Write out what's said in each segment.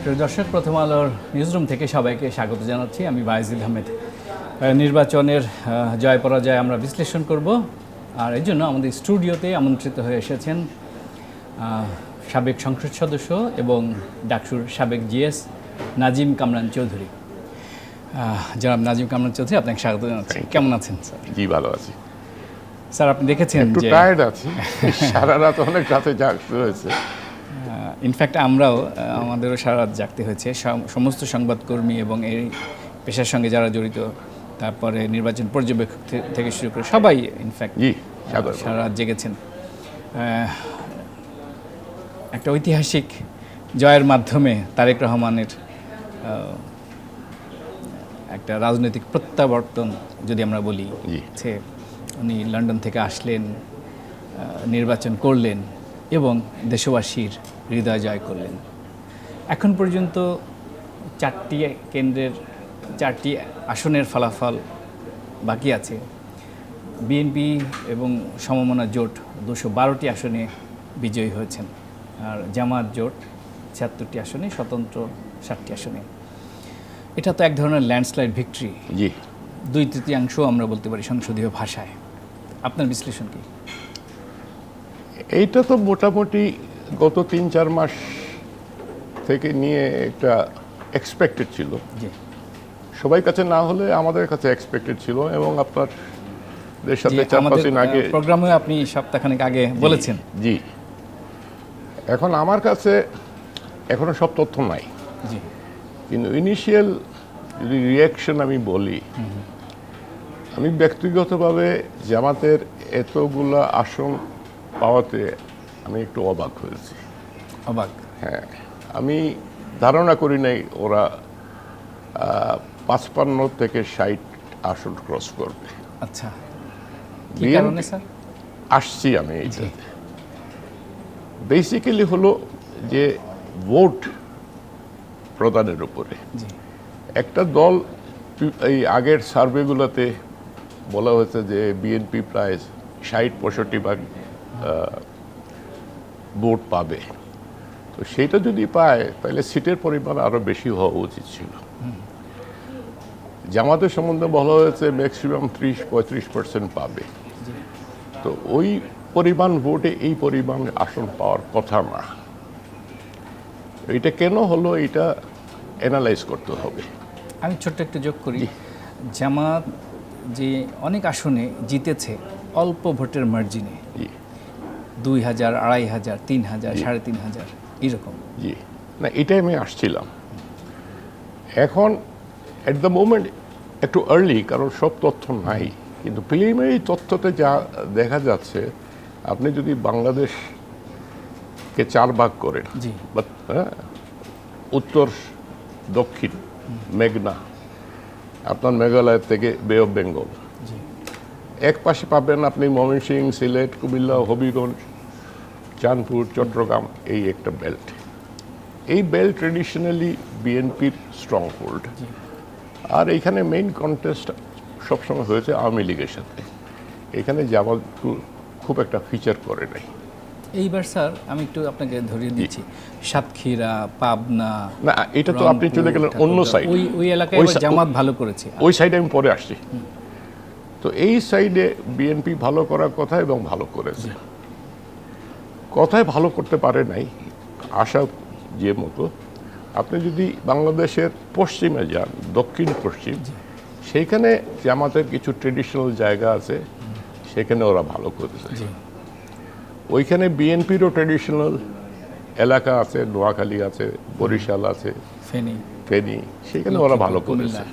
প্রিয় দর্শক, প্রথম আলোর নিউজরুম থেকে সবাইকে স্বাগত জানাচ্ছি। আমি বায়েজিদ আহমেদ। নির্বাচনের জয় পরাজয় আমরা বিশ্লেষণ করব, আর এই জন্য আমাদের স্টুডিওতে আমন্ত্রিত হয়ে এসেছেন সাবেক সংসদ সদস্য এবং ডাকসুর সাবেক জিএস নাজিম কামরান চৌধুরী। জনাব নাজিম কামরান চৌধুরী, আপনাকে স্বাগত জানাচ্ছি। কেমন আছেন স্যার? জি, ভালো আছি স্যার। আপনি দেখেছেন একটু টায়ার্ড আছি, সারা রাত অনেক রাতে জাগতে হয়েছে। ইনফ্যাক্ট আমরাও আমাদেরও সারা রাত জাগতে হয়েছে। সমস্ত সংবাদকর্মী এবং এই পেশার সঙ্গে যারা জড়িত, তারপরে নির্বাচন পর্যবেক্ষক থেকে শুরু করে সবাই ইনফ্যাক্ট সারা রাত জেগেছেন। একটা ঐতিহাসিক জয়ের মাধ্যমে তারেক রহমানের একটা রাজনৈতিক প্রত্যাবর্তন যদি আমরা বলি, উনি লন্ডন থেকে আসলেন, নির্বাচন করলেন এবং দেশবাসীর হৃদয় জয় করলেন। এখন পর্যন্ত 4টি কেন্দ্রের 4টি আসনের ফলাফল বাকি আছে। বিএনপি এবং সমমনা জোট 212টি আসনে বিজয়ী হয়েছেন, আর জামাত জোট 76টি আসনে, স্বতন্ত্র 7টি আসনে। এটা তো এক ধরনের ল্যান্ডস্লাইড ভিক্টরি, 2/3 আমরা বলতে পারি সংসদীয় ভাষায়। আপনার বিশ্লেষণ কি? এইটা তো মোটামুটি গত 3-4 মাস থেকে নিয়ে একটা এক্সপেক্টেড ছিল। সবাই কাছে না হলে আমাদের কাছে এক্সপেক্টেড ছিল, এবং আপনার সাথে 4-5 দিন আগে প্রোগ্রামে আপনি সপ্তাহখানেক আগে বলেছেন। জি, এখন আমার কাছে এখনো সব তথ্য নাই, কিন্তু ইনিশিয়াল যদি রিয়াকশন আমি বলি, আমি ব্যক্তিগতভাবে জামাতের এতগুলা আসন পাওয়াতে আমি একটু অবাক হয়েছি। অবাক? হ্যাঁ, আমি ধারণা করি নাই ওরা 55 থেকে 60 আসন ক্রস করবে। আচ্ছা, কি কারণে স্যার? আসছি আমি এইটাতে। বেসিক্যালি হলো যে ভোট প্রদানের উপরে একটা দল, এই আগের সার্ভেগুলোতে বলা হয়েছে যে বিএনপি প্রায় 60-65% ভোট পাবে। তো সেটা যদি পায় তাহলে সিটের পরিমাণ আরো বেশি হওয়া উচিত ছিল। জামাতের সম্বন্ধে বলা হয়েছে ম্যাক্সিমাম 30-35% পাবে। তো ওই পরিমাণ ভোটে এই পরিমাণ আসন পাওয়ার কথা না। এটা কেন হলো, এটা অ্যানালাইজ করতে হবে। আমি ছোট্ট একটু যোগ করি। জামাত যে অনেক আসনে জিতেছে অল্প ভোটের মার্জিনে, 2000, 2500, 3000, 3500 এরকম। জি, না এটাই আমি আসছিলাম। এখন অ্যাট দ্য মোমেন্ট একটু আর্লি, কারণ সব তথ্য নাই, কিন্তু প্রিলিমিনারি তথ্যতে যা দেখা যাচ্ছে, আপনি যদি বাংলাদেশকে 4 ভাগ করেন, উত্তর দক্ষিণ মেঘনা, আপনার মেঘালয় থেকে বে অফ বেঙ্গল, এক পাশে পাবেন আপনি ময়মনসিংহ, সিলেট, কুমিল্লা, হবিগঞ্জ, চাঁদপুর, চট্টগ্রাম, এই একটা বেল্ট। এই বেল্ট ট্রেডিশনালি বিএনপির স্ট্রং হোল্ড, আর এইখানে মেইন কন্টেস্ট সবসময় হয়েছে আওয়ামী লীগের সাথে। এখানে জামাত খুব একটা ফিচার করে নাই। এইবার স্যার আমি একটু আপনাকে ধরিয়ে দিচ্ছি, সাতক্ষীরা, পাবনা, না এটা তো আপনি চলে গেলেন অন্য সাইড, ওই এলাকায় জামাত ভালো করেছে। ওই সাইডে আমি পরে আসছি। তো এই সাইডে বিএনপি ভালো করার কথা এবং ভালো করেছে। কথায় ভালো করতে পারে নাই আশা যে মতো। আপনি যদি বাংলাদেশের পশ্চিমে যান, দক্ষিণ পশ্চিম, সেইখানে জামাতের কিছু ট্রেডিশনাল জায়গা আছে, সেখানে ওরা ভালো করেছে। ওইখানে বিএনপিরও ট্রেডিশনাল এলাকা আছে, নোয়াখালী আছে, বরিশাল আছে, ফেনী, সেখানে ওরা ভালো করেছে।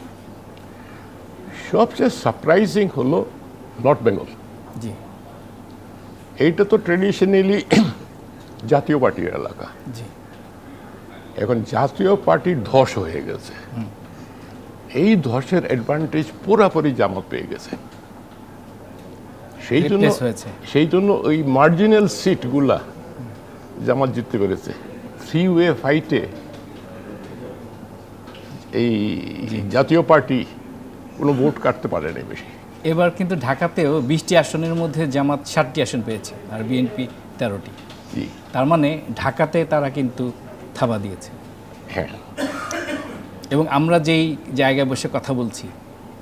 সবচেয়ে সারপ্রাইজিং হলো নর্থ বেঙ্গল। এইটা তো ট্রেডিশনালি জাতীয় পার্টির এলাকা। এখন জাতীয় পার্টির ধস হয়ে গেছে। এই ধসের অ্যাডভান্টেজ পুরাপুরি জামাত পেয়ে গেছে। সেই জন্য ওই মার্জিনাল সিটগুলা জামাত জিততে পেরেছে। 3-way ফাইটে এই জাতীয় পার্টি কোনো ভোট কাটতে পারে নাই বেশি। এবার কিন্তু ঢাকাতেও 20টি আসনের মধ্যে জামাত 7টি আসন পেয়েছে, আর বিএনপি 13টি। তার মানে ঢাকাতে তারা কিন্তু থাবা দিয়েছে। হ্যাঁ, এবং আমরা যেই জায়গায় বসে কথা বলছি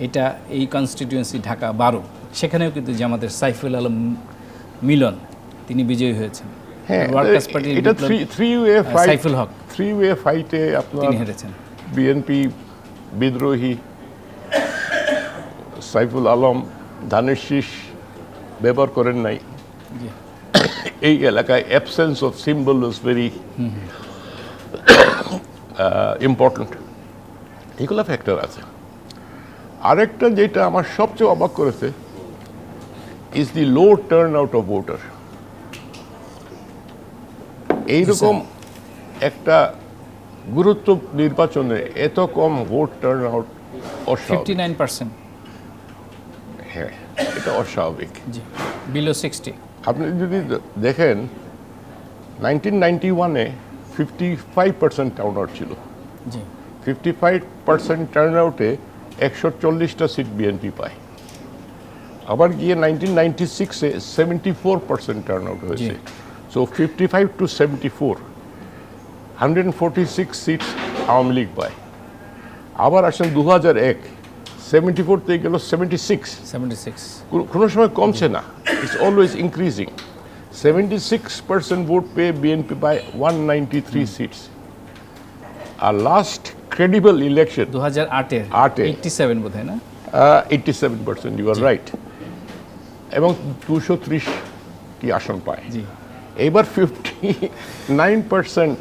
এটা এই কনস্টিটিউয়েন্সি ঢাকা 12, সেখানেও কিন্তু জামাতের সাইফুল আলম মিলন তিনি বিজয়ী হয়েছেন। হ্যাঁ, ওয়ার্কার্স পার্টির এটা থ্রি ওয়ে ফাইট, সাইফুল হক থ্রি ওয়ে ফাইটে আপনার তিনি হেরেছেন। বিএনপি বিদ্রোহী সাইফুল আলম ধানের শীষ ব্যবহার করেন নাই। জি এই এলাকায় absence of symbol is very important. এগুলো ফ্যাক্টর আছে। আরেকটা যেটা আমার সবচেয়ে অবাক করেছে is the low turn out of voter. এইরকম একটা গুরুত্ব নির্বাচনে এত কম ভোট টার্ন আউট অস্বাভাবিক। 59%। হ্যাঁ, এটা অস্বাভাবিক। জি, বিলো 60। আপনি যদি দেখেন 1991-এ 55% টার্ন আউট ছিল। জি 55% টার্ন আউটে 140টা সিট বিএনপি পায়। আবার গিয়ে 1996-এ 74% টার্ন আউট হয়েছে। So 55 to 74, 146 seats Awami League পায়। আবার আসেন 2001, 74 থেকে গেল 76। 76। কোনো সময় কমছে না, ইটস অলওয়েজ ইনক্রিজিং। 76% ভোট পেয়ে বিএনপি পায় 193 সিটস। আর লাস্ট ক্রেডিবল ইলেকশন 2008-এর 87 বোধহয় না? 87%, ইউ আর রাইট, এবং 230টি আসন পায়। জি এইবার 59%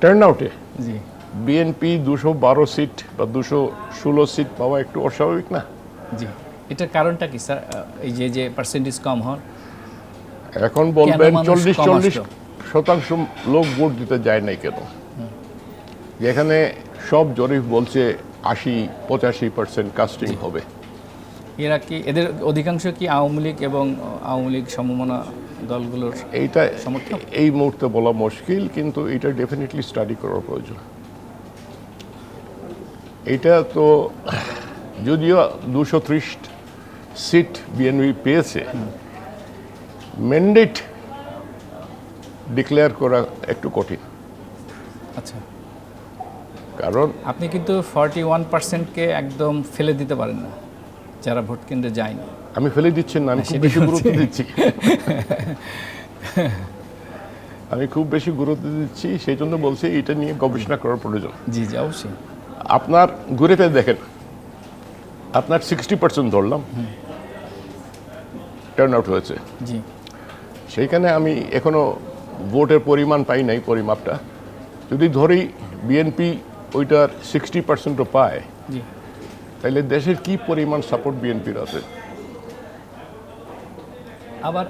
টার্ন আউটে জি বিএনপি 212 সিট বা 216 সিট পাওয়া একটু অস্বাভাবিক না? জি, এটার কারণটা কি স্যার? এই যে পার্সেন্টেজ কম হওয়ার? এখন বলবেন কেন মানুষ কম 40-40% লোক ভোট দিতে যায় নাই কেন? যেখানে সব জরিপ বলছে 80-85% কাস্টিং হবে। এরা কি, এদের অধিকাংশ কি আওয়ামী লীগ এবং আওয়ামী লীগ সমমনা দলগুলোর এইটা সমর্থক? এই মুহূর্তে বলা মুশকিল, কিন্তু এটা ডেফিনেটলি স্টাডি করার প্রয়োজন। এটা তো যদিও 230 সিট বিএনপি পেয়েছে, ম্যান্ডেট ডিক্লেয়ার করা একটু কঠিন। আচ্ছা, কারণ আপনি কিন্তু 41%কে একদম ফেলে দিতে পারেন না যারা ভোট কেন্দ্রে যায়নি। আমি ফেলে দিচ্ছি না, আমি খুব বেশি গুরুত্ব দিচ্ছি। আমি খুব বেশি গুরুত্ব দিচ্ছি, সেই জন্য বলছি এটা নিয়ে গবেষণা করার প্রয়োজন। জি জি অবশ্যই। আপনার ঘুরে ফিরে দেখেন, আপনার 60% ধরলাম টার্ন আউট হয়েছে। জি সেইখানে আমি এখনো ভোটের পরিমাণ পাই নাই, পরিমাপটা যদি ধরি বিএনপি ওইটার 60%ও পায়, জি তাহলে দেশের কি পরিমাণ সাপোর্ট বিএনপির আছে? আবার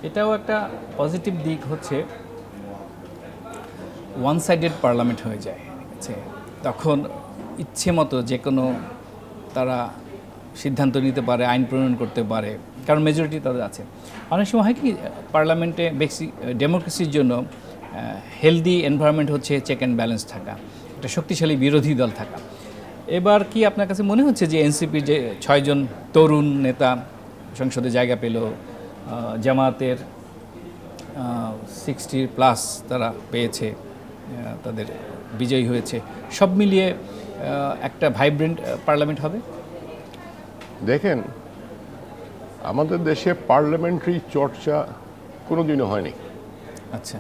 এটাও একটা পজিটিভ দিক হচ্ছে, ওয়ান সাইডেড পার্লামেন্ট হয়ে যায়, ঠিক আছে? তখন ইচ্ছে মতো যে কোনো তারা সিদ্ধান্ত নিতে পারে, আইন প্রণয়ন করতে পারে, কারণ মেজরিটি তাদের আছে। অনেক সময় হয় কি, পার্লামেন্টে বেসিক ডেমোক্রেসির জন্য হেলদি এনভায়রনমেন্ট হচ্ছে চেক অ্যান্ড ব্যালেন্স থাকা, একটা শক্তিশালী বিরোধী দল থাকা। এবার কি আপনার কাছে মনে হচ্ছে যে এনসিপির যে 6 জন তরুণ নেতা সংসদে জায়গা পেল, জামাতের 60+ তারা পেয়েছে, তাদের বিজয়ী হয়েছে, সব মিলিয়ে একটা ভাইব্রেন্ট পার্লামেন্ট হবে? দেখেন, আমাদের দেশে পার্লামেন্টারি চর্চা কোনোদিনও হয়নি। আচ্ছা,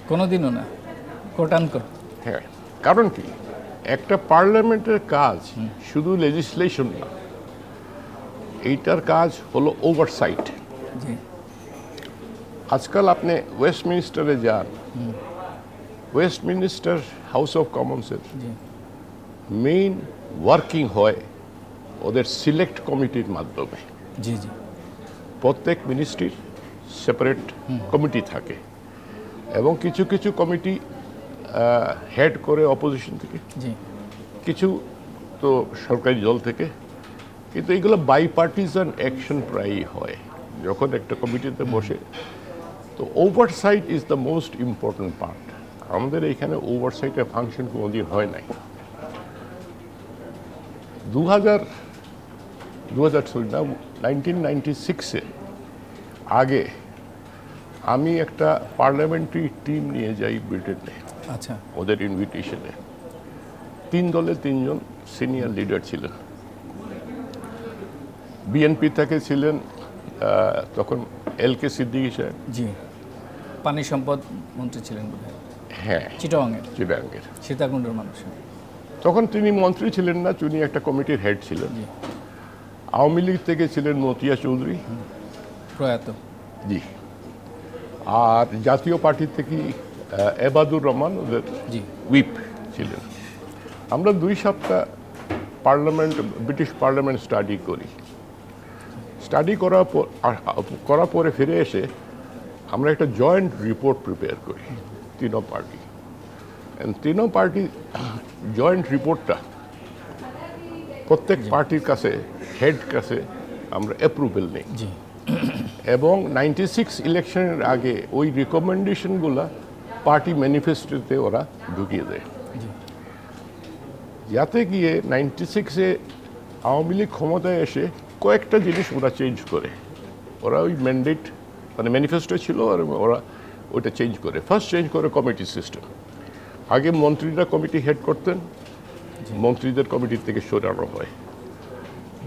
কোনোদিনও না? কোটানকোট। হ্যাঁ, কারণ কি, একটা পার্লামেন্টের কাজ শুধু লেজিসলেশন না, এইটার কাজ হলো ওভারসাইট। জি আজকাল আপনি ওয়েস্টমিনিস্টারে যান, ওয়েস্টমিনিস্টার হাউস অফ কমন্সের জি মেইন ওয়ার্কিং হয় ওদের সিলেক্ট কমিটির মাধ্যমে। জি জি প্রত্যেক মিনিস্ট্রির সেপারেট কমিটি থাকে, এবং কিছু কিছু কমিটি হেড করে অপোজিশন থেকে, জি কিছু তো সরকারি দল থেকে, কিন্তু এগুলো বাইপার্টিজান অ্যাকশন প্রায়ই হয় যখন একটা কমিটিতে বসে। তো oversight is the most important part. আমাদের এইখানে ওভারসাইটের ফাংশন কোনোদিন হয় নাই। 1996-এ আগে আমি একটা পার্লামেন্টারি টিম নিয়ে যাই ব্রিটেনে। আচ্ছা, ওদের ইনভিটেশনে। 3 দলে 3 জন সিনিয়র লিডার ছিলেন। বিএনপি থেকে ছিলেন তখন LK সিদ্দিকী সাহেব, জি, পানি সম্পদ মন্ত্রী ছিলেন বোধহয়, হ্যাঁ, চিটাগাংয়ের, চিটাগাংয়ের। সীতাকুণ্ডের মানুষ। তখন তিনি মন্ত্রী ছিলেন না, তিনি একটা কমিটির হেড ছিলেন। জি, আওয়ামী লীগ থেকে ছিলেন মতিয়া চৌধুরী, প্রয়াত। জি। আর জাতীয় পার্টি থেকে এবাদুর রহমান ওদের জি, হুইপ ছিলেন। আমরা 2 সপ্তাহ ব্রিটিশ পার্লামেন্ট স্টাডি করি। স্টাডি করার পরে ফিরে এসে আমরা একটা জয়েন্ট রিপোর্ট প্রিপেয়ার করি, 3 পার্টি। 3 পার্টি জয়েন্ট রিপোর্টটা প্রত্যেক পার্টির কাছে, হেড কাছে আমরা অ্যাপ্রুভেল নিই। জি, এবং 96 ইলেকশনের আগে ওই রিকমেন্ডেশনগুলো পার্টি ম্যানিফেস্টোতে ওরা ঢুকিয়ে দেয়, যাতে গিয়ে 96-এ আওয়ামী লীগ ক্ষমতায় এসে কয়েকটা জিনিস ওরা চেঞ্জ করে। ওরা ওই ম্যান্ডেট মানে ম্যানিফেস্টো ছিল আর ওরা ওইটা চেঞ্জ করে। ফার্স্ট চেঞ্জ করে কমিটি সিস্টেম। আগে মন্ত্রীরা কমিটি হেড করতেন, মন্ত্রীদের কমিটির থেকে সরানো হয়।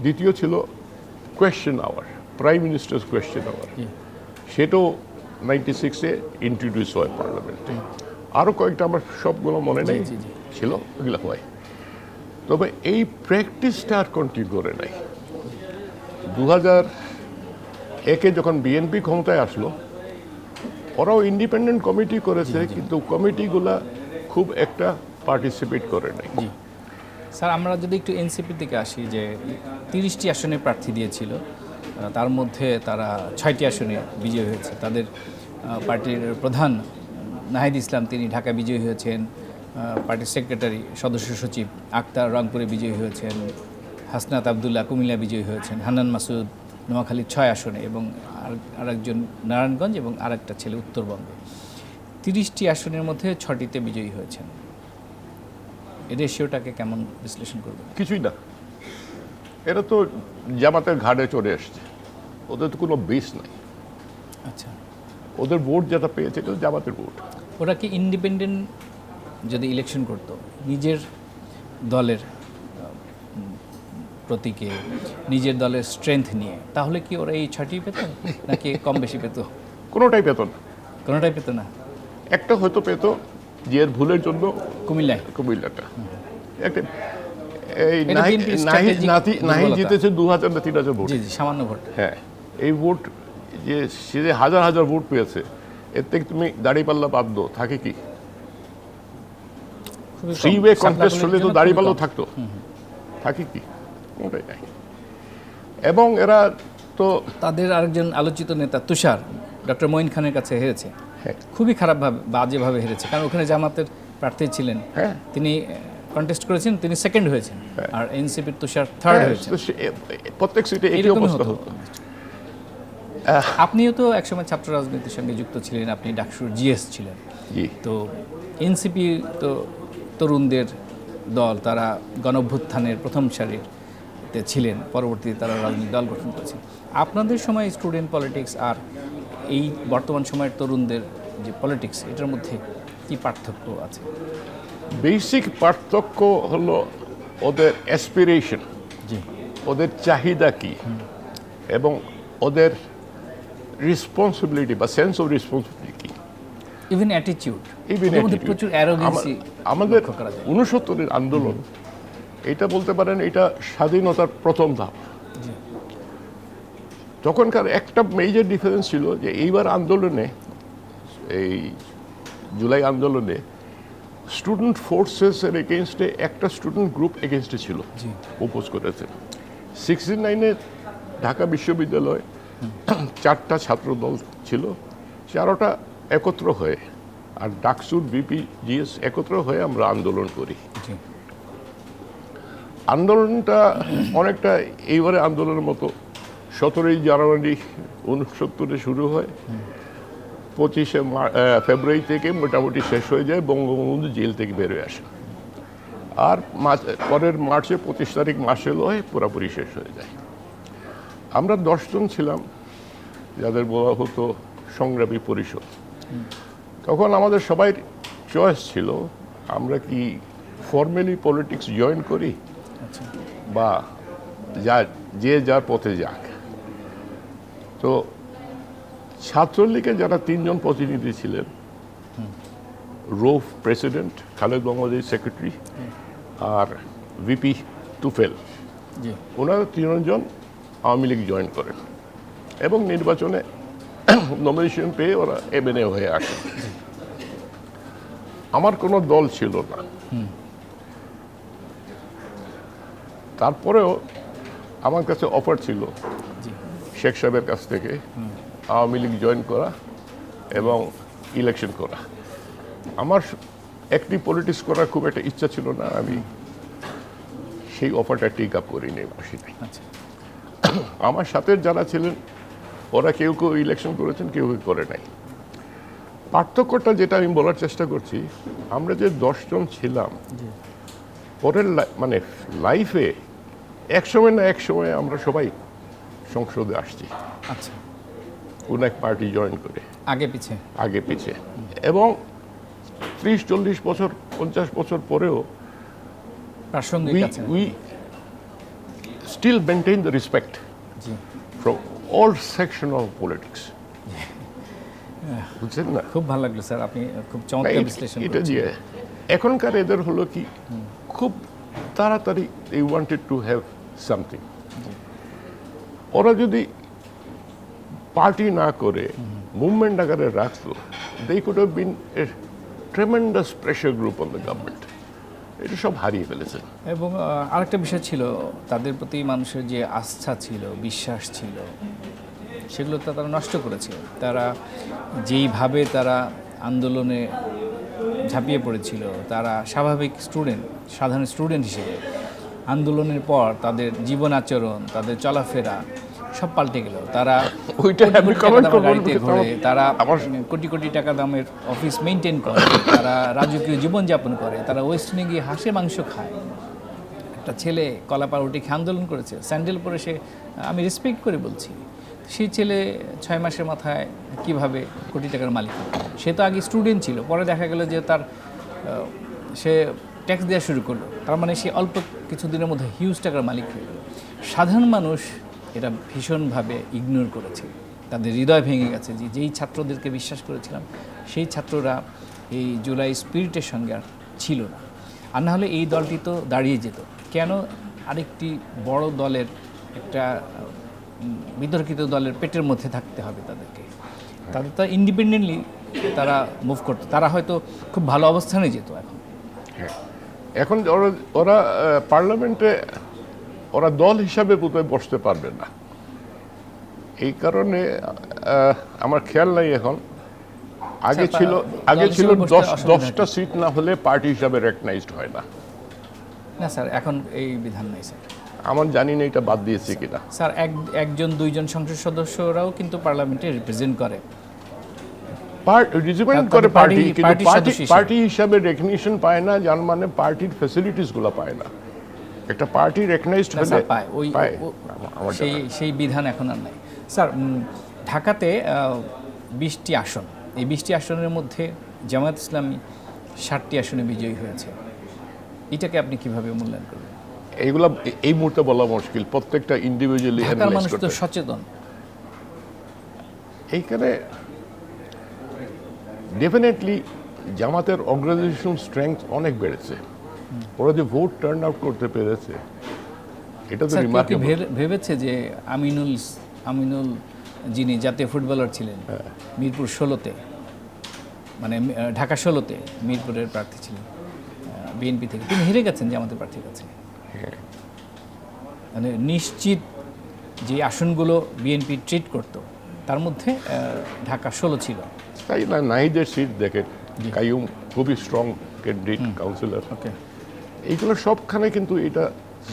দ্বিতীয় ছিল question hour, prime minister's question hour. সেটাও 96-এ ইন্ট্রোডিউস হয় পার্লামেন্টে। আরও কয়েকটা আমার সবগুলো মনে নেই ছিল, ওগুলো হয়। তবে এই প্র্যাকটিসটা আর কন্টিনিউ করে নাই। 2001-এ যখন বিএনপি ক্ষমতায় আসলো, ওরাও ইন্ডিপেন্ডেন্ট কমিটি করেছে, কিন্তু কমিটিগুলা খুব একটা পার্টিসিপেট করে নাই। জি। স্যার, আমরা যদি একটু এনসিপির দিকে আসি, যে 30টি আসনে প্রার্থী দিয়েছিল, তার মধ্যে তারা 6টি আসনে বিজয়ী হয়েছে। তাদের পার্টির প্রধান নাহিদ ইসলাম, তিনি ঢাকা বিজয়ী হয়েছেন। পার্টির সেক্রেটারি সদস্য সচিব আক্তার রংপুরে বিজয়ী হয়েছেন। হাসনাত আবদুল্লাহ কুমিল্লা বিজয়ী হয়েছেন। হান্নান মাসুদ নোয়াখালীর 6 আসনে, এবং আরেকজন নারায়ণগঞ্জ, এবং আরেকটা ছেলে উত্তরবঙ্গে। 30টি আসনের মধ্যে 6টিতে বিজয়ী হয়েছেন। এই রেশিওটাকে কেমন বিশ্লেষণ করবেন? কিছুই না, এরা তো জামাতের ঘাড়ে চড়ে আসছে, ওদের তো কোনো বেস নাই। আচ্ছা, ওদের ভোট যেটা পেয়েছে এটা জামাতের ভোট। ওরা কি ইন্ডিপেন্ডেন্ট যদি ইলেকশন করত, নিজের দলের প্রতীকে, নিজের দলের স্ট্রেংথ নিয়ে, তাহলে কি ওরা এই 6টি পেত, নাকি কম বেশি পেত? কোনোটাই পেত না। কোনোটাই পেত না। একটা হয়তো পেত, যে এর ভুলের জন্য কুমিল্লায়। কুমিল্লাটা একটা এই এটা বিএনপির strategic নাহি দুর্বলতা। জিতেছে 2000 না 3000 ভোট। জি, জি, সামান্য ভোট। হ্যাঁ, এই ভোট যে সে যে হাজার হাজার ভোট পেয়েছে, এর থেকে তুমি দাঁড়িপাল্লা বাদ দাও, থাকে কি? খুবই কম। থ্রি ওয়ে কন্টেস্ট সাপলাকলের হলে তো জন্য দাঁড়িপাল্লাও খুবই কম। থাকতো, থাকে কি? ওটাই নাই। এবং এরা তো তাদের আরেকজন আলোচিত নেতা তুষার ডক্টর মঈন খানের কাছে হেরেছে, হ্যাঁ, খুবই খারাপভাবে, বাজেভাবে হেরেছে। কারণ ওখানে জামাতের প্রার্থী ছিলেন, হ্যাঁ, তিনি কন্টেস্ট করেছেন, তিনি সেকেন্ড হয়েছেন, হ্যাঁ। আর এনসিপির তুষার থার্ড হ্যাঁ, হয়েছেন। তো প্রত্যেক সিটে একই এরকমই অবস্থা হতো। হতো। আপনিও তো একসময় ছাত্র রাজনীতির সঙ্গে যুক্ত ছিলেন, আপনি ডাকসুর জিএস ছিলেন। জি, তো এনসিপি তো তরুণদের দল, তারা গণঅভ্যুত্থানের প্রথম সারিতে ছিলেন, পরবর্তীতে তারা রাজনৈতিক দল গঠন করেছেন। আপনাদের সময় স্টুডেন্ট পলিটিক্স আর এই বর্তমান সময়ের তরুণদের যে পলিটিক্স, এটার মধ্যে কি পার্থক্য আছে? বেসিক পার্থক্য হলো ওদের অ্যাসপিরেশন, জি, ওদের চাহিদা কি, এবং ওদের রেসপন্সিবিলিটি বা সেন্স অফ রেসপন্সিবিলিটি কি। Even attitude, Even attitude. প্রচুর অ্যারোগেন্সি আমাদের লক্ষ্য করা যায়। 69-এর আন্দোলন, এটা বলতে পারেন এটা স্বাধীনতার প্রথম ধাপ। তখনকার একটা মেজর ডিফারেন্স ছিল যে এইবার আন্দোলনে, এই জুলাই আন্দোলনে স্টুডেন্ট ফোর্সেসের এগেনস্টে একটা স্টুডেন্ট গ্রুপ এগেনস্টে ছিল, ওপোজ করেছে। 69-এ ঢাকা বিশ্ববিদ্যালয় 4টা ছাত্র দল ছিল, 4টা একত্র হয়ে, আর ডাকসুর বিপি জিএস একত্র হয়ে আমরা আন্দোলন করি। জি, আন্দোলনটা অনেকটা এইবারে আন্দোলনের মতো 17ই জানুয়ারি 69-এ শুরু হয়, 25শে ফেব্রুয়ারি থেকে মোটামুটি শেষ হয়ে যায়, বঙ্গবন্ধু জেল থেকে বেরোয় আসে। আর পরের মার্চে 25 তারিখ মার্চেল হয়ে পুরোপুরি শেষ হয়ে যায়। আমরা 10 জন ছিলাম, যাদের বলা হতো সংগ্রামী পরিষদ। তখন আমাদের সবাই চয়েস ছিল আমরা কি ফর্মালি পলিটিক্স জয়েন করি আচ্ছা বা যে যার পথে যাক। তো ছাত্রলীগে যারা 3 জন প্রতিনিধি ছিলেন, রৌফ প্রেসিডেন্ট, খালেদ মোহাম্মদ সেক্রেটারি, আর ভিপি তুফেল, জি ওনারা 3 জন আওয়ামী লীগ জয়েন করেন এবং নির্বাচনে নমিনেশন পেয়ে ওরা এমএনএ হয়ে আসেন। আমার কোনো দল ছিল না, তারপরেও আমার কাছে অফার ছিল জি শেখ সাহেবের কাছ থেকে আওয়ামী লীগ জয়েন করা এবং ইলেকশন করা। আমার একটি পলিটিক্স করার খুব একটা ইচ্ছা ছিল না, আমি সেই অফারটা টেক আপ করিনি আসিনি। আচ্ছা আমার সাথে যারা ছিলেন ওরা কেউ কেউ ইলেকশন করেছেন, কেউ কেউ করে নাই। পার্থক্যটা যেটা আমি বলার চেষ্টা করছি, আমরা যে 10 জন ছিলাম জি পরের মানে লাইফে একসময় না একসময় আমরা সবাই সংসদে আসছি আচ্ছা কোন এক পার্টি জয়েন করে, আগে পিছে আগে পিছে, এবং 30-40 বছর 50 বছর পরেও প্রাসঙ্গিক আছে we still maintain the respect G from all section of politics. বুঝছেন না? খুব ভালো লাগলো স্যার, আপনি খুব না, চমৎকার বিশ্লেষণ এটা করেছেন। দিয়ে এখনকার এদের হলো কি খুব তাড়াতাড়ি they wanted to have something. ওরা যদি পার্টি না করে মুভমেন্ট আকারে রাখতো, they could have been a tremendous pressure group on the government. এটা সব হারিয়ে ফেলেছে। এবং আরেকটা বিষয় ছিল, তাদের প্রতি মানুষের যে আস্থা ছিল, বিশ্বাস ছিল, সেগুলো তো তারা নষ্ট করেছে। তারা যেইভাবে তারা আন্দোলনে ঝাঁপিয়ে পড়েছিল, তারা স্বাভাবিক স্টুডেন্ট, সাধারণ স্টুডেন্ট হিসেবে আন্দোলনের পর তাদের জীবন আচরণ, তাদের চলাফেরা সব পাল্টে গেল। তারা ওইটা কোটি আমি কোটি টাকা comment দামের করবো না, গাড়িতে কিন্তু ঘোরে, তারা আমার- কোটি কোটি টাকা দামের অফিস মেনটেন করে, তারা রাজকীয় জীবনযাপন করে, তারা ওয়েস্টার্নে গিয়ে হাঁসে মাংস খায়। একটা ছেলে কলাপাড় উঠে খেয়ে আন্দোলন করেছে, স্যান্ডেল পরে, সে আমি রেসপেক্ট করে বলছি, সেই ছেলে 6 মাসের মাথায় কিভাবে কোটি টাকার মালিক হলো? সে তো আগে স্টুডেন্ট ছিল, পরে দেখা গেল যে তার সে ট্যাক্স দেওয়া শুরু করলো, তার মানে সে অল্প কিছুদিনের মধ্যে হিউজ টাকার মালিক হয়ে গেল। সাধারণ মানুষ এটা ভীষণভাবে ইগনোর করেছে, তাদের হৃদয় ভেঙে গেছে যে যেই ছাত্রদেরকে বিশ্বাস করেছিলাম সেই ছাত্ররা এই জুলাই স্পিরিটের সঙ্গে আর ছিল না। আর না হলে এই দলটি তো দাঁড়িয়ে যেত। কেন আরেকটি বড় দলের, একটা বিতর্কিত দলের পেটের মধ্যে থাকতে হবে তাদেরকে? তাদের তো ইন্ডিপেন্ডেন্টলি তারা মুভ করতো, তারা হয়তো খুব ভালো অবস্থানে যেত। এখন হ্যাঁ, এখন ওরা পার্লামেন্টে ওরা দল হিসাবে বোধহয় বসতে পারবে না। এই কারণে আমার খেয়াল নাই এখন, আগে আচ্ছা, ছিল দল হিসেবে বসতে অসুবিধা 10টা সিট না হলে পার্টি হিসাবে রেকগনাইজড হয় না। না স্যার, এখন এই বিধান নাই স্যার। আমার জানি না এটা বাদ দিয়েছে কিনা। স্যার, একজন দুইজন সংসদ সদস্যরাও কিন্তু পার্লামেন্টে রিপ্রেজেন্ট করে, রিজিমেন্ট তাদের করে পার্টি, পার্টি- কিন্তু পার্টির সদস্য হিসেবে। পার্টি হিসাবে রেকগনিশন পায় না, যার মানে পার্টির ফ্যাসিলিটিস গুলো পায় না। একটা পার্টি রেকগনাইজড না হলে স্যার পায়, ওই পায়। আমার সেই বিধান এখন আর নাই স্যার। ঢাকাতে 20টি আসন, এই 20টি আসনের মধ্যে জামায়াত ইসলামী 60টি আসনে বিজয়ী হয়েছে। এটাকে আপনি কিভাবে মূল্যায়ন করবেন? এইগুলা এই মুহূর্তে বলা মুশকিল, প্রত্যেকটা ইন্ডিভিজুয়ালি ঢাকার অ্যানালাইজ মানুষ করতে তো হয়। সচেতন। এইখানে ডেফিনেটলি জামাতের অর্গানাইজেশন স্ট্রেংথ অনেক বেড়েছে। ওরা যে ভোট টার্ন আউট করতে পেরেছে, এটা তো স্যার, কেউ কি রিমার্কেবল। ভেবেছে যে আমিনুল যিনি জাতীয় ফুটবলার ছিলেন, মিরপুর 16-তে, মানে ঢাকা 16-তে মিরপুরের প্রার্থী ছিলেন বিএনপি থেকে, তিনি হেরে গেছেন জামাতের প্রার্থীর কাছে। হ্যাঁ, মানে নিশ্চিত যে আসনগুলো বিএনপি ট্রিট করত, তার মধ্যে ঢাকা 16 ছিল। তাই না, নাহিদের সিট দেখেন, কাইয়ুম খুবই স্ট্রং ক্যান্ডিডেট কাউন্সিলর। ওকে, এইগুলো সবখানে কিন্তু এটা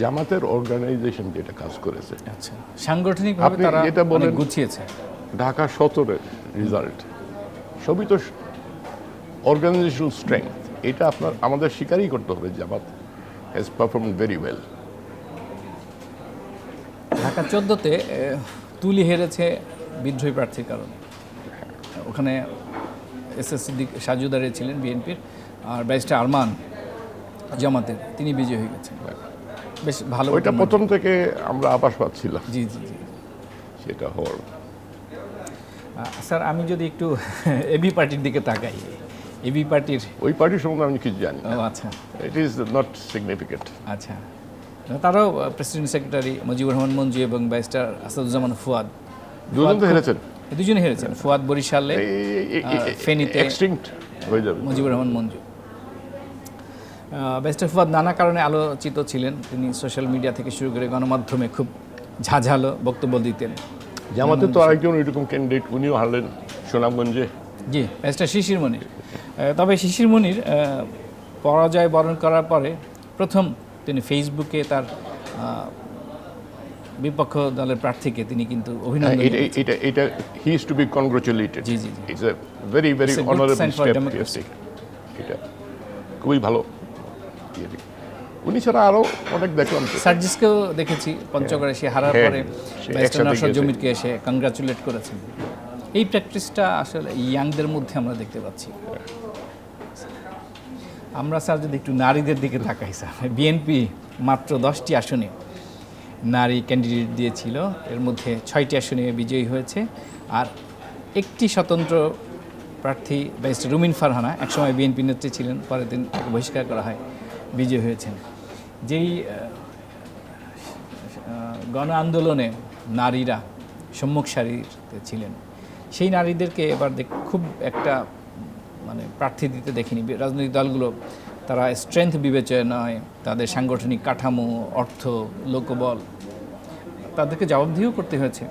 জামাতের অর্গানাইজেশন যেটা কাজ করেছে। আচ্ছা, সাংগঠনিকভাবে আপনি তারা যেটা বলেন- অনেক গুছিয়েছে। ঢাকা 17-এর রেজাল্ট সবই তো অর্গানাইজেশনাল স্ট্রেংথ, এটা আমাদের স্বীকারই করতে হবে। Jamaat has perform very well. Dhaka 14-তে তুলি হেরেছে বিদ্রোহী প্রার্থীর কারণে। ওখানে এসএসসি সাজুদারে ছিলেন বিএনপির, আর ব্যারিস্টার আরমান জামাতের, তিনি বিজয়ী হয়ে গেছেন। বেশ ভালো। ওইটা প্রথম থেকে আমরা আভাস পাচ্ছিলাম জি জি জি। সেটা হওয়ার। স্যার আমি যদি একটু এবি পার্টির দিকে তাকাই, এবি পার্টির, ওই পার্টির সম্বন্ধে আমি কিছু জানি না। ও আচ্ছা ইট ইজ নট সিগনিফিকেন্ট। আচ্ছা, তারাও প্রেসিডেন্ট সেক্রেটারি মুজিবুর রহমান মঞ্জু এবং ব্যারিস্টার আসাদুজ্জামান ফুয়াদ দুজন তো হেরেছেন, দুজনে হেরেছেন। ফুয়াদ বরিশালে, ফেনীতে এক্সটিংক্ট হয়ে যাবে। মুজিবুর রহমান মঞ্জু। ব্যারিস্টার ফুয়াদ নানা কারণে আলোচিত ছিলেন। তিনি সোশ্যাল মিডিয়া থেকে শুরু করে গণমাধ্যমে খুব ঝাঝালো বক্তব্য দিতেন। জামাতে তো আরেকজন এরকম ক্যান্ডিডেট, উনিও হারলেন সুনামগঞ্জে। জি, ব্যারিস্টার শিশির মনির। তবে শিশির মনির পরাজয় বরণ করার পরে প্রথম তিনি ফেসবুকে তার বিপক্ষ দলের প্রার্থীকে তিনি কিন্তু অভিনন্দন এটা he is to be congratulated. জি জি জি। It's a very very It's a good honourable sign for step. democracy. এটা খুবই ভালো। উনি ছাড়া আরও অনেক দেখলাম তো। সার্জিসকেও দেখেছি পঞ্চগড়ে, সে হারার হ্যাঁ, পরে সে ব্যারিস্টার একসাথে নওশাদ গেছে। জমিরকে এসে কংগ্রাচুলেট করেছেন। এই প্র্যাকটিসটা আসলে ইয়াংদের মধ্যে আমরা দেখতে পাচ্ছি। আমরা স্যার যদি একটু নারীদের দিকে তাকাই, স্যার বিএনপি মাত্র 10টি আসনে নারী ক্যান্ডিডেট দিয়েছিল, এর মধ্যে 6টি আসনে বিজয়ী হয়েছে। আর একটি স্বতন্ত্র প্রার্থী ব্যারিস্টার রুমিন ফারহানা, একসময় বিএনপি নেত্রী ছিলেন, পরে দিন তাকে বহিষ্কার করা হয়, বিজয়ী হয়েছেন। যেই গণ আন্দোলনে নারীরা সম্মুখ সারিতে ছিলেন, সেই নারীদেরকে এবার খুব একটা মানে প্রার্থী দিতে দেখিনি। রাজনৈতিক দলগুলো তারা স্ট্রেংথ বিবেচনায় তাদের সাংগঠনিক কাঠামো, অর্থ, লোকবল তাদেরকে জবাবদিহিও করতে হয়েছে।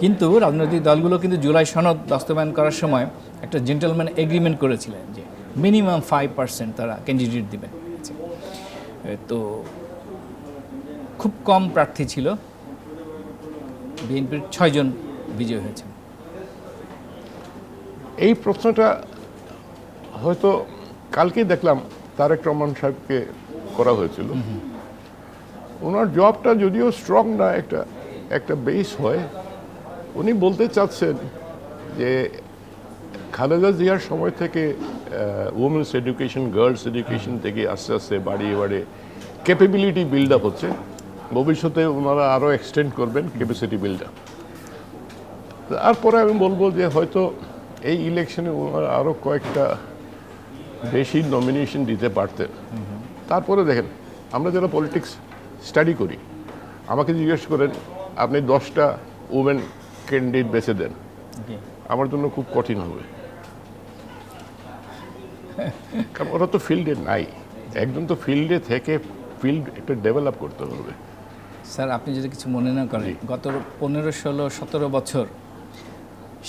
কিন্তু রাজনৈতিক দলগুলো কিন্তু জুলাই সনদ বাস্তবায়ন করার সময় একটা জেন্টলম্যান এগ্রিমেন্ট করেছিলেন যে মিনিমাম 5% তারা ক্যান্ডিডেট দেবেন। তো খুব কম প্রার্থী ছিল, বিএনপির 6 জন বিজয়ী হয়েছে। এই প্রশ্নটা হয়তো কালকেই দেখলাম তারেক রহমান সাহেবকে করা হয়েছিল। ওনার জবটা যদিও স্ট্রং না, একটা বেস হয়। উনি বলতে চাচ্ছেন যে খালেদা জিয়ার সময় থেকে উমেন্স এডুকেশন, গার্লস এডুকেশন থেকে আস্তে আস্তে বাড়িয়ে ক্যাপাবিলিটি বিল্ড আপ হচ্ছে। ভবিষ্যতে ওনারা আরও এক্সটেন্ড করবেন ক্যাপাসিটি বিল্ড আপ। তারপরে আমি বলবো যে হয়তো এই ইলেকশনে ওনারা আরও কয়েকটা বেশি নমিনেশন দিতে পারতেন। তারপরে দেখেন, আমরা যারা পলিটিক্স স্টাডি করি, আমাকে জিজ্ঞেস করেন আপনি 10টা উমেন ক্যান্ডিডেট বেছে দেন, আমার জন্য খুব কঠিন হবে, কারণ ওরা তো ফিল্ডে নাই। একজন তো ফিল্ডে থেকে ফিল্ড একটা ডেভেলপ করতে হবে। স্যার আপনি যদি কিছু মনে না করেন, গত 15, 16, 17 বছর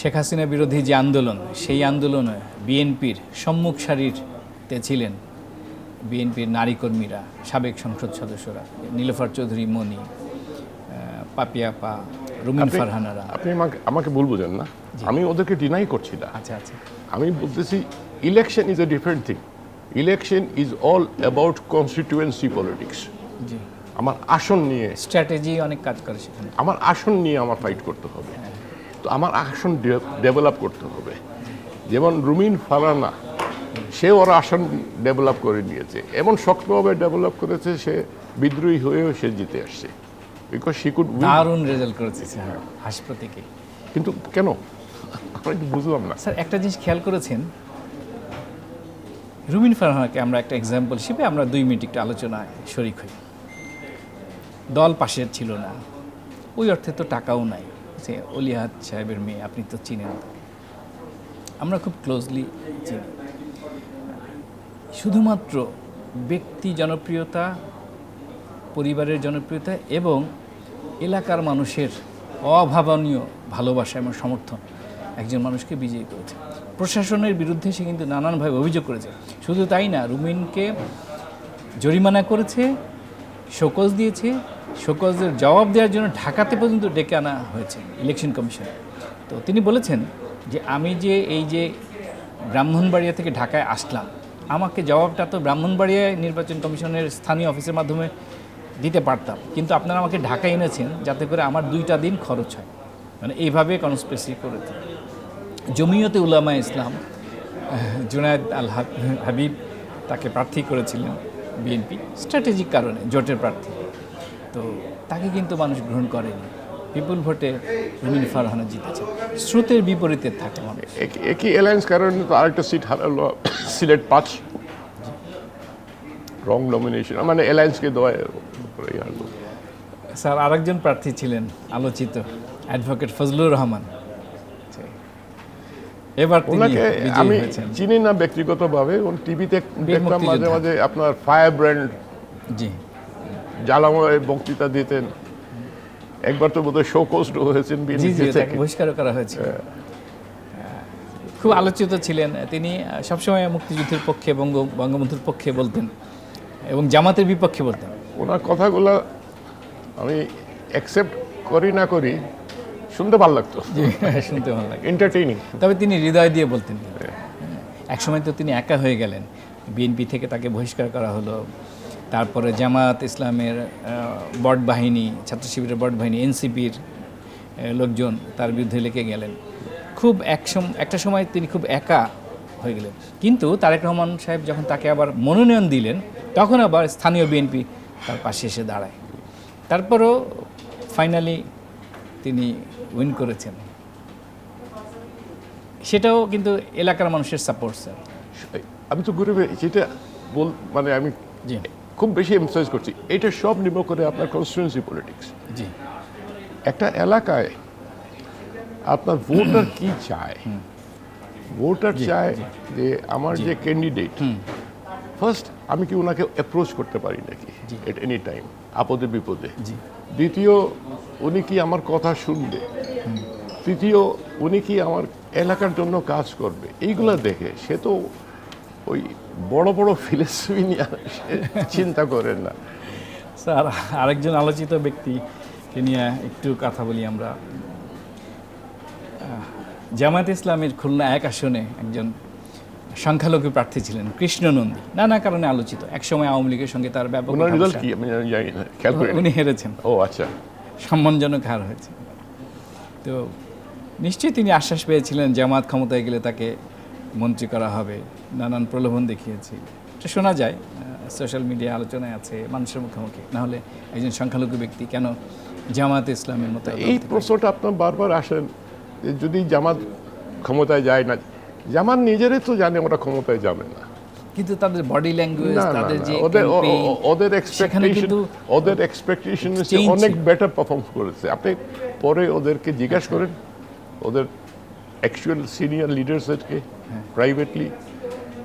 শেখ হাসিনা বিরোধী যে আন্দোলন, সেই আন্দোলনে বিএনপির সম্মুখ সারিতে ছিলেন বিএনপির নারী কর্মীরা, সাবেক সংসদ সদস্যরা, নীলোফার চৌধুরী মনি, পাপিয়া পা, রুমিন ফারহানারা। আপনি আমাকে ভুল বোঝেন না, আমি ওদেরকে ডিনাই করছি না। আচ্ছা আচ্ছা, আমি বলতেছি election is a different thing. Election is all about constituency politics. জি, আমার আসন নিয়ে স্ট্র্যাটেজি অনেক কাজ করে সেখানে। আমার আসন নিয়ে আমার ফাইট করতে হবে। তো আমার আসন ডেভেলপ করতে হবে। যেমন রুমিন ফারহানা, সে ওর আসন ডেভেলপ করে নিয়েছে, এমন শক্তভাবে ডেভেলপ করেছে, সে বিদ্রোহী হয়েও সে জিতে আসছে। Because she could win. দারুণ রেজাল্ট করেছে স্যার হাসপাতালে। কিন্তু কেন আমি বুঝলাম না স্যার একটা জিনিস খেয়াল করেছেন, রুমিন ফারহানাকে আমরা একটা এক্সাম্পল হিসেবে আমরা 2 মিনিট একটু আলোচনায় শরিক হই। দল পাশের ছিল না, ওই অর্থে তো টাকাও নাই। সে অলিয়াহাদ সাহেবের মেয়ে, আপনি তো চিনেন, আমরা খুব ক্লোজলি চিনি। শুধুমাত্র ব্যক্তি জনপ্রিয়তা, পরিবারের জনপ্রিয়তা এবং এলাকার মানুষের অভাবনীয় ভালোবাসা এবং সমর্থন একজন মানুষকে বিজয়ী করেছে। প্রশাসনের বিরুদ্ধে সে কিন্তু নানানভাবে অভিযোগ করেছে। শুধু তাই না, রুমিনকে জরিমানা করেছে, শোকজ দিয়েছে, শোকজের জবাব দেওয়ার জন্য ঢাকাতে পর্যন্ত ডেকে আনা হয়েছে ইলেকশন কমিশনে। তো তিনি বলেছেন যে আমি যে এই যে ব্রাহ্মণবাড়িয়া থেকে ঢাকায় আসলাম, আমাকে জবাবটা তো ব্রাহ্মণবাড়িয়ায় নির্বাচন কমিশনের স্থানীয় অফিসের মাধ্যমে দিতে পারতাম, কিন্তু আপনারা আমাকে ঢাকায় এনেছেন যাতে করে আমার 2টা দিন খরচ হয়। মানে এইভাবে কনস্পিরেসি করেছে। জমিয়তে উলামা ইসলাম জুনায়েদ আল হাবিব তাকে প্রার্থী করেছিলেন বিএনপি স্ট্র্যাটেজিক কারণে, জোটের প্রার্থী। তো তাকে কিন্তু মানুষ গ্রহণ করেনি, বিপুল ভোটে রুমিন ফারহানা জিতেছে, স্রোতের বিপরীতে থাকে মানুষ। একই অ্যালায়েন্স কারণে তো আরেকটা সিট হারালো সিলেট 5, রং নমিনেশন, মানে অ্যালায়েন্সকে দেওয়া। স্যার আরেকজন প্রার্থী ছিলেন আলোচিত অ্যাডভোকেট ফজলুর রহমান, এবার তিনি ওনাকে বিজয়ী আমি হয়েছেন। চিনি না ব্যক্তিগতভাবে, টিভিতে দেখতাম মাঝে মুক্তিযোদ্ধা। মাঝে আপনার ফায়ার ব্র্যান্ড জি জ্বালাময় বক্তৃতা দিতেন। একবার তো বোধহয় শোকস্ট হয়েছেন জি বিএনপি জি, তাকে থেকে। বহিষ্কার করা হয়েছে। খুব আলোচিত ছিলেন তিনি, সবসময় মুক্তিযুদ্ধের পক্ষে, বঙ্গবন্ধুর পক্ষে বলতেন এবং জামাতের বিপক্ষে বলতেন। ওনার কথাগুলো আমি অ্যাকসেপ্ট করি না করি, শুনতে ভালো লাগতো, জি শুনতে ভালো লাগে। এন্টারটেইনিং। তবে তিনি হৃদয় দিয়ে বলতেন। একসময় তো তিনি একা হয়ে গেলেন, বিএনপি থেকে তাকে বহিষ্কার করা হলো। তারপরে জামাত ইসলামের বট বাহিনী, ছাত্র শিবিরের বট বাহিনী, এনসিপির লোকজন তার বিরুদ্ধে লেগে গেলেন। খুব একটা সময় তিনি খুব একা হয়ে গেলেন। কিন্তু তারেক রহমান সাহেব যখন তাকে আবার মনোনয়ন দিলেন, তখন আবার স্থানীয় বিএনপি তার পাশে এসে দাঁড়ায়। তারপরও ফাইনালি তিনি উইন করেছেন। সেটাও কিন্তু এলাকার মানুষের সাপোর্ট স্যার। আমি তো ঘুরে যেটা মানে আমি জি খুব বেশি এমফাসাইজ করছি, এটা সব নির্ভর করে আপনার কনস্টিটিউয়েন্সি পলিটিক্স। জি একটা এলাকায় আপনার ভোটার কি চায়, ভোটার চায় যে আমার যে ক্যান্ডিডেট, ফার্স্ট আমি কি ওনাকে অ্যাপ্রোচ করতে পারি নাকি এট এনি টাইম, আপদে বিপদে। দ্বিতীয়, উনি কি আমার কথা শুনবে। তৃতীয়, উনি কি আমার এলাকার জন্য কাজ করবে। এইগুলা দেখে সে তো ওই বড় বড় ফিলোসফি নিয়ে চিন্তা করেন না। স্যার আরেকজন আলোচিত ব্যক্তিকে নিয়ে একটু কথা বলি আমরা। জামায়াত ইসলামের খুলনা 1 আসনে একজন সংখ্যালঘু প্রার্থী ছিলেন কৃষ্ণ নন্দী, নানা কারণে আলোচিত। একসময় আওয়ামী লীগের সঙ্গে তার ব্যাপক ওনার রেজাল্ট সমস্যা। কি আমি জানি না, খেয়াল করি। উনি হেরেছেন, ও আচ্ছা। সম্মানজনক হার হয়েছে। তো নিশ্চয়ই তিনি আশ্বাস পেয়েছিলেন জামাত ক্ষমতায় গেলে তাকে মন্ত্রী করা হবে, নানান প্রলোভন দেখিয়েছে। এটা শোনা যায়, সোশ্যাল মিডিয়া আলোচনায় আছে, মানুষের মুখোমুখি। নাহলে একজন সংখ্যালঘু ব্যক্তি কেন জামাত ইসলামের মতো এই প্রশ্নটা আপনার বারবার আসেন যে যদি জামাত ক্ষমতায় যায় না, জামাত নিজেরাই তো জানে ওরা ক্ষমতায় যাবে না। কিন্তু তাদের বডি ল্যাঙ্গুয়েজ, না, না, তাদের না, যে ওদের সেখানে এক্সপেকটেশন, কিন্তু ওদের এক্সপেকটেশন change অনেক বেটার পারফর্ম করেছে। আপনি পরে ওদেরকে জিজ্ঞাসা করেন, ওদের অ্যাকচুয়াল সিনিয়র লিডার্সদেরকে প্রাইভেটলি,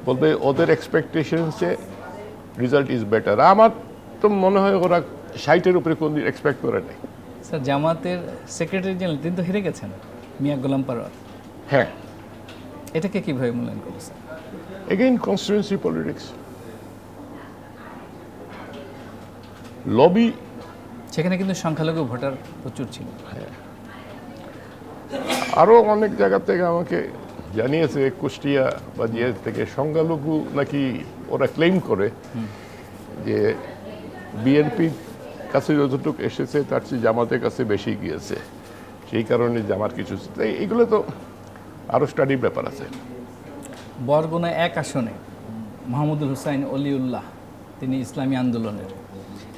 বলবে ওদের এক্সপেকটেশন যে রেজাল্ট ইজ বেটার। আমার তো মনে হয় ওরা 60-এর উপরে কোন দিন এক্সপেক্ট করে নাই। স্যার জামাতের সেক্রেটারি জেনারেল তিনি তো হেরে গেছেন, মিয়া গোলাম পারওয়ার। হ্যাঁ, এটাকে কিভাবে মূল্যায়ন করেছেন? Again constituency politics, lobby. সেখানে কিন্তু সংখ্যালঘু ভোটার প্রচুর ছিল। আরও অনেক জায়গা থেকে আমাকে জানিয়েছে, কুষ্টিয়া বা জিয়া থেকে সংখ্যালঘু নাকি ওরা ক্লেম করে যে বিএনপির কাছে যতটুকু এসেছে তার চেয়ে জামাতের কাছে বেশি গিয়েছে, সেই কারণে জামাত কিছু। এইগুলো তো আরও স্টাডির ব্যাপার আছে। বরগুনা 1 আসনে মাহমুদুল হুসাইন অলিউল্লাহ, তিনি ইসলামী আন্দোলনের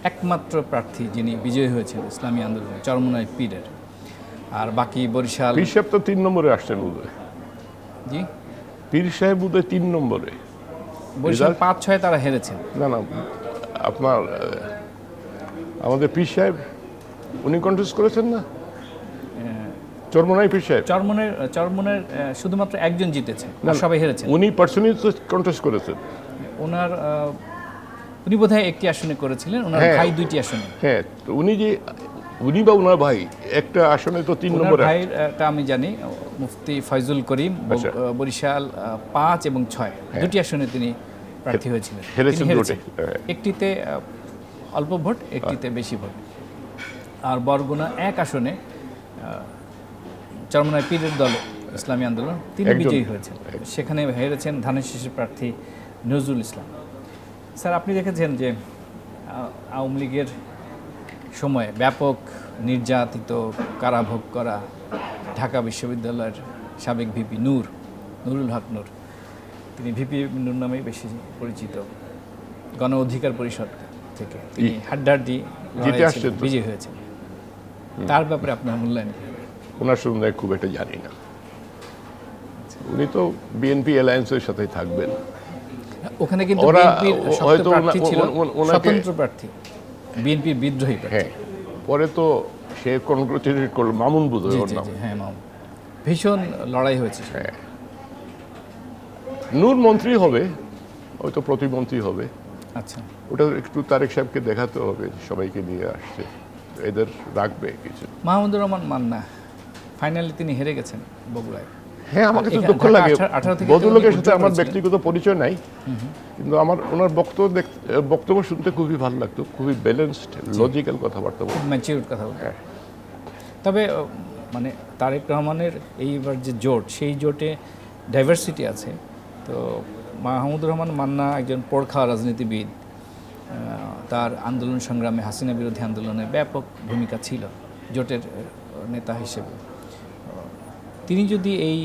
একমাত্র প্রার্থী যিনি বিজয়ী হয়েছেন ইসলামী আন্দোলনের, চরমোনাই পীরের। আর বাকি বরিশাল। পীর সাহেব তো 3 নম্বরে আসছেন বোধহয়। জি, পীর সাহেব বোধহয় 3 নম্বরে। বরিশাল 5-6 তারা হেরেছেন। না না, আপনার আমাদের পীর সাহেব উনি কন্টেস্ট করেছেন না, চরমোনাই পীর সাহেব। চরমোনের শুধুমাত্র একজন জিতেছেন, আর সবাই হেরেছেন। উনি পার্সোনালি তো কন্টেস্ট করেছেন। উনি বোধহয় 1টি আসনে করেছিলেন, ওনার হ্যাঁ। ভাই 2টি আসনে। হ্যাঁ, তো উনি বা ওনার ভাই একটা আসনে তো 3 ওনার নম্বরে। ভাইটা আমি জানি, মুফতি ফয়জুল করিম, আচ্ছা। বরিশাল 5 এবং 6 দুটি আসনে তিনি প্রার্থী হয়েছিলেন। হেরেছেন তিনি দুটো। হ্যাঁ। একটিতে অল্প ভোট, একটিতে বেশি ভোট। আর বরগুনা 1 আসনে চরমোনাই পীরের দলে ইসলামী আন্দোলন তিনি একজন। বিজয়ী হয়েছেন। সেখানে হেরেছেন ধানের শীষের প্রার্থী নজরুল ইসলাম। স্যার আপনি দেখেছেন যে আওয়ামী লীগের সময়ে ব্যাপক নির্যাতিত, কারাভোগ করা ঢাকা বিশ্ববিদ্যালয়ের সাবেক ভিপি নুরুল হক নূর, তিনি ভিপি নূর নামেই বেশি পরিচিত, গণ অধিকার পরিষদ থেকে তিনি হাড্ডাহাড্ডি জিতে আসছেন তো। বিজয়ী হয়েছে। তার ব্যাপারে আপনার মূল্যায়ন কি হবে? ওনার সম্বন্ধে খুব একটা জানি না। উনি তো বিএনপি অ্যালায়েন্সের সাথে থাকবেন। ওখানে কিন্তু ওরা বিএনপির শক্ত হয়তো প্রার্থী ছিল, ওনাকে- স্বতন্ত্র প্রার্থী, বিএনপির বিদ্রোহী প্রার্থী। হ্যাঁ, পরে তো সে কনগ্রেচুলেট করলো, মামুন বোধহয় জি ওর জি নাম। জি, হ্যাঁ মামুন। ভীষণ লড়াই হয়েছে। হ্যাঁ, নূর মন্ত্রী হবে, হয়তো প্রতিমন্ত্রী হবে। আচ্ছা, ওটা একটু তারেক সাহেবকে দেখাতে হবে, সবাইকে নিয়ে আসছে, এদের রাখবে কিছু। মাহমুদুর রহমান মান্না ফাইনালি তিনি হেরে গেছেন বগুড়ায়। হ্যাঁ, আমার কাছে এখানে দুঃখ ঢাকা লাগে। 18 থেকে ভদ্রলোকের উনি সাথে আমার উজ্জ্বল ব্যক্তিগত পরিচয় নাই, কিন্তু আমার ওনার বক্তব্য শুনতে খুবই ভালো লাগতো। খুবই ব্যালেন্সড, লজিক্যাল কথাবার্তা বলতেন। খুব ম্যাচিউর কথা বলতেন। হ্যাঁ। তবে মানে তারেক রহমানের এইবার যে জোট, সেই জোটে ডাইভার্সিটি আছে। তো মাহমুদুর রহমান মান্না একজন পড়খা রাজনীতিবিদ, তার আন্দোলন সংগ্রামে, হাসিনা বিরোধী আন্দোলনে ব্যাপক ভূমিকা ছিল জোটের নেতা হিসেবে। তিনি যদি এই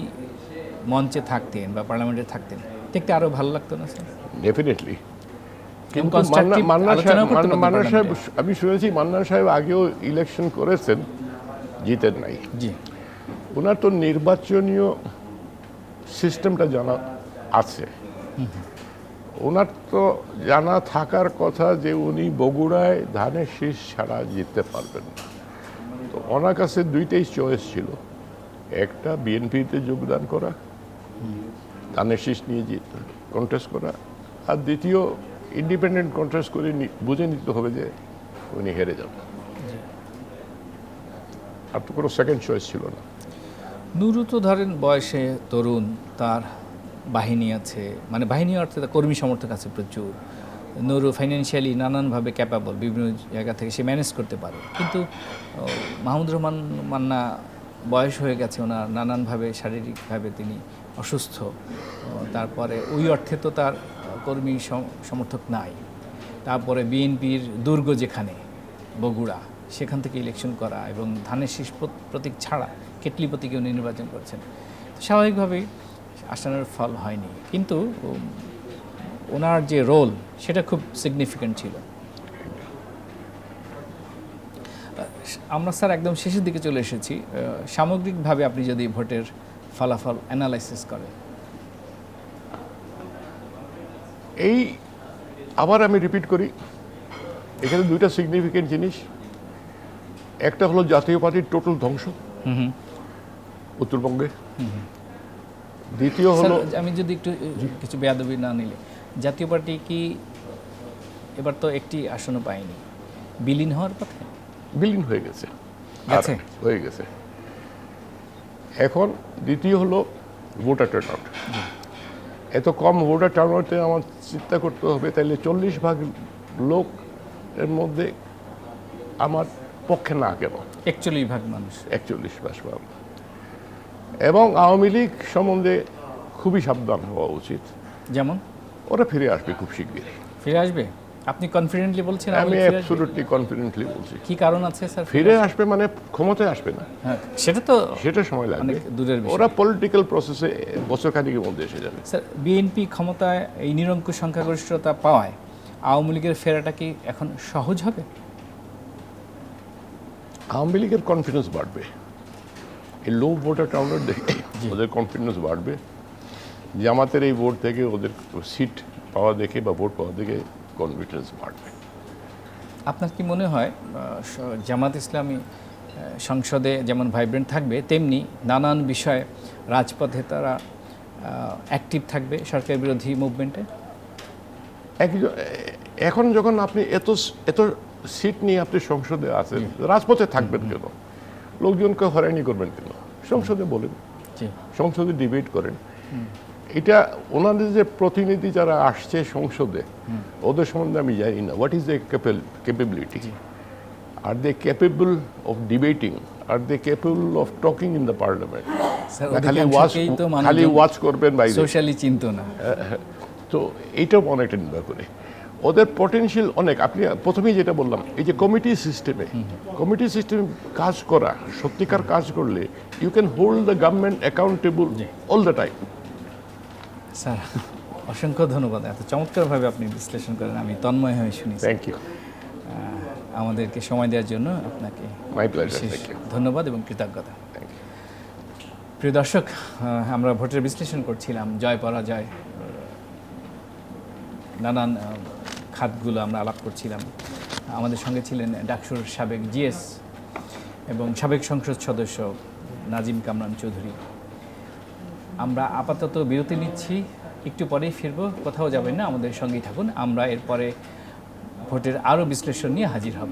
মঞ্চে থাকতেন বা পার্লামেন্টে থাকতেন, দেখতে আরও ভালো লাগতো না স্যার? ডেফিনেটলি। কিন্তু constructive আলোচনাও করতে পারতেন মান্না সাহেব, পার্লামেন্টে। আমি শুনেছি মান্না সাহেব আগেও ইলেকশন করেছেন, জিতেন নাই। জি, ওনার তো নির্বাচনীয় সিস্টেমটা জানা আছে। ওনার তো জানা থাকার কথা যে উনি বগুড়ায় ধানের শীষ ছাড়া জিততে পারবেন না। তো ওনার কাছে দুইটাই চয়েস ছিল, একটা বিএনপিতে যোগদান করা, ধানের শীষ নিয়ে কন্টেস্ট করা, আর দ্বিতীয় ইন্ডিপেন্ডেন্ট কন্টেস্ট করে বুঝে নিতে হবে যে উনি হেরে যাবেন। আর তো কোনো সেকেন্ড চয়েস ছিল না। নুরু তো ধরেন বয়সে তরুণ, তার বাহিনী আছে, মানে বাহিনী অর্থে তার কর্মী সমর্থক আছে প্রচুর। নুরু ফাইন্যান্সিয়ালি নানানভাবে ক্যাপাবল, বিভিন্ন জায়গা থেকে সে ম্যানেজ করতে পারে। কিন্তু মাহমুদুর রহমান মান্না বয়স হয়ে গেছে ওনার, নানানভাবে শারীরিকভাবে তিনি অসুস্থ। তারপরে ওই অর্থে তো তার কর্মী সমর্থক নাই। তারপরে বিএনপির দুর্গ যেখানে বগুড়া, সেখান থেকে ইলেকশন করা এবং ধানের শীষ প্রতীক ছাড়া কেটলি প্রতীকে উনি নির্বাচন করছেন। তো স্বাভাবিকভাবেই আসানোর ফল হয়নি, কিন্তু ওনার যে রোল সেটা খুব সিগনিফিক্যান্ট ছিল। আমরা স্যার একদম শেষের দিকে চলে এসেছি। সামগ্রিকভাবে আপনি যদি ভোটের ফলাফল অ্যানালাইসিস করেন, এই আবার আমি রিপিট করি, এখানে দুইটা সিগনিফিকেন্ট জিনিস। একটা হলো জাতীয় পার্টির টোটাল ধ্বংস উত্তরবঙ্গে। দ্বিতীয় হলো, স্যার, আমি যদি একটু কিছু বেয়াদবি না নিলে, জাতীয় পার্টি কি এবার তো একটি আসনও পায়নি, বিলীন হওয়ার কথা? বিলীন হয়ে গেছে, গেছে? হয়ে গেছে। এখন দ্বিতীয় হলো ভোটার টার্ন আউট। এত কম ভোটার টার্ন আউটে আমার চিন্তা করতে হবে, তাহলে 40% লোক এর মধ্যে আমার পক্ষে না কেন 41% মানুষ। 41%। এবং আওয়ামী লীগ সম্বন্ধে খুবই সাবধান হওয়া উচিত। যেমন ওরা ফিরে আসবে খুব শিগগিরই। ফিরে আসবে? আপনি কনফিডেন্টলি বলছেন? আমি ফিরে আসবে? অ্যাবসলিউটলি কনফিডেন্টলি বলছি। কি কারণ আছে স্যার? ফিরে আসবে মানে ক্ষমতায় আসবে না, হ্যাঁ, সেটা তো সেটা সময় লাগবে। অনেক দূরের বিষয়। ওরা পলিটিক্যাল প্রসেসে বছর খানিকের মধ্যে এসে যাবে। স্যার, বিএনপি ক্ষমতায় এই নিরঙ্কুশ সংখ্যাগরিষ্ঠতা পাওয়ায় আওয়ামী লীগের ফেরাটা কি এখন সহজ হবে? আওয়ামী লীগের কনফিডেন্স বাড়বে, এই লো ভোটার টার্নআউট দেখে ওদের কনফিডেন্স বাড়বে। জামাতের এই ভোট থেকে ওদের সিট পাওয়া দেখে বা ভোট পাওয়া দেখে কনফিডেন্স বাড়বে। আপনার কি মনে হয় জামাত ইসলামী সংসদে যেমন ভাইব্রেন্ট থাকবে, তেমনি নানান বিষয়ে রাজপথে তারা অ্যাক্টিভ থাকবে সরকার বিরোধী মুভমেন্টে? এখন যখন আপনি এত এত সিট নিয়ে আপনি সংসদে আছেন, রাজপথে থাকবেন কেন? লোকজনকে হয়রানি করবেন কেন? সংসদে বলেন, সংসদে ডিবেট করেন। এটা ওনাদের যে প্রতিনিধি যারা আসছে সংসদে, ওদের সম্বন্ধে আমি জানি না। What is the capability? Are they capable of debating? Are they capable of talking in the parliament? খালি ওয়াচ করবেন বাইরে, সোশ্যালি চিন্ত না। তো এইটাও অনেকটা নির্ভর করে ওদের পটেনশিয়াল অনেক। আপনি প্রথমেই যেটা বললাম, এই যে কমিটি সিস্টেমে কাজ করা, সত্যিকার কাজ করলে you can hold the government accountable all the time. Sir, অসংখ্য ধন্যবাদ, এত চমৎকারভাবে আপনি বিশ্লেষণ করেন, আমি তন্ময় হয়ে শুনি। Thank you. আমাদেরকে সময় দেওয়ার জন্য আপনাকে মাই প্লেজার। বিশেষ থ্যাংক ইউ। ধন্যবাদ এবং কৃতজ্ঞতা। Thank you. প্রিয় দর্শক, আমরা ভোটের বিশ্লেষণ করছিলাম, জয় পরাজয়, নানান খাতগুলো আমরা আলাপ করছিলাম। আমাদের সঙ্গে ছিলেন ডাকসুর সাবেক জিএস এবং সাবেক সংসদ সদস্য নাজিম কামরান চৌধুরী। আমরা আপাতত বিরতি নিচ্ছি, একটু পরেই ফিরবো, কোথাও যাবেন না, আমাদের সঙ্গেই থাকুন। আমরা এরপরে ভোটের আরও বিশ্লেষণ নিয়ে হাজির হব।